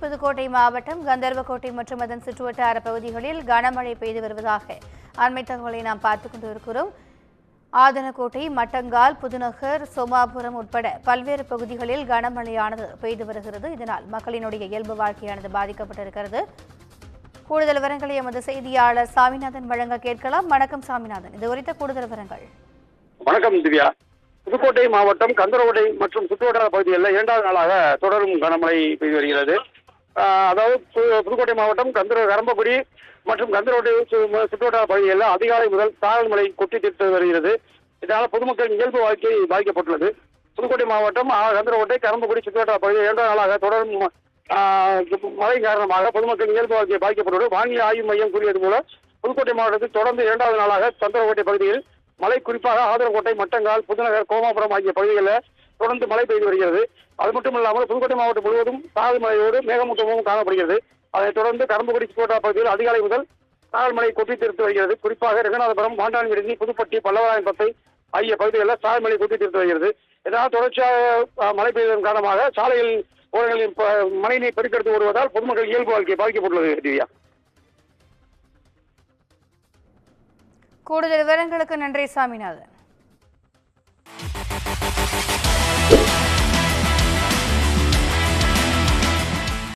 புதுக்கோட்டை மாவட்டம் கந்தர்வக்கோட்டை மற்றும் அதன் சுற்றுவட்டார பகுதிகளில் கனமழை பெய்து வருவதாக அண்மை தகவலை நாம் பார்த்துக் கொண்டிருக்கிறோம். ஆதனக்கோட்டை, மட்டங்கால், புதுநகர், சோமாபுரம் உட்பட பல்வேறு பகுதிகளில் கனமழையானது பெய்து வருகிறது. இதனால் மக்களினுடைய இயல்பு வாழ்க்கையானது பாதிக்கப்பட்டிருக்கிறது. கூடுதல் விவரங்களை எமது செய்தியாளர் சாமிநாதன் வழங்க கேட்கலாம். வணக்கம் சாமிநாதன், இது குறித்த கூடுதல் விவரங்கள். வணக்கம் திவ்யா. புதுக்கோட்டை மாவட்டம் கந்தரக்கோட்டை மற்றும் சுற்றுவட்டார பகுதிகளில் இரண்டாவது நாளாக தொடரும் கனமழை பெய்து வருகிறது. அதாவது புதுக்கோட்டை மாவட்டம் கரம்பக்குடி மற்றும் கந்தரக்கோட்டை சுற்றுவட்டார பகுதிகளில் அதிகாலை முதல் சாரல் மழை கொட்டி தீர்த்து வருகிறது. இதனால் பொதுமக்களின் இயல்பு வாழ்க்கை பாதிக்கப்பட்டுள்ளது. புதுக்கோட்டை மாவட்டம் கந்தரக்கோட்டை, கரம்பக்குடி சுற்றுவட்டார பகுதியில் இரண்டாவது நாளாக தொடரும் மழை காரணமாக பொதுமக்களின் இயல்பு வாழ்க்கை பாதிக்கப்பட்டுள்ளது. வானிலை ஆய்வு மையம் கூறியது போல புதுக்கோட்டை மாவட்டத்தில் தொடர்ந்து இரண்டாவது நாளாக கந்தரக்கோட்டை பகுதியில் மழை, குறிப்பாக ஆதனக்கோட்டை, மட்டங்கால், புதுநகர், கோமாபுரம் ஆகிய பகுதிகளில் தொடர்ந்து மழை பெய்து வருகிறது. அது மட்டுமல்லாமல் புதுக்கோட்டை மாவட்டம் முழுவதும் சாரல் மழையோடு மேகமூட்டமும் காணப்படுகிறது. அதைத் தொடர்ந்து கரம்பக்குடி சுற்றுவட்டார பகுதியில் அதிகாலை முதல் சாரல் மழை கொட்டி தீர்த்து வருகிறது. குறிப்பாக ரெங்கநாதபுரம், மாண்டான்விடுதி, புதுப்பட்டி, பல்லவராயன்பத்தை ஆகிய பகுதிகளில் சாரல் மழை கொட்டி தீர்த்து வருகிறது. இதனால் தொடர்ச்சியாக மழை பெய்ததன் காரணமாக சாலையில் ஓரங்களில் மழைநீர் பெருக்கெடுத்து வருவதால் பொதுமக்கள் இயல்பு வாழ்க்கை பாதிக்கப்பட்டுள்ளது. திவ்யா, கூடுதல் விவரங்களுக்கு நன்றி சாமிநாதன்.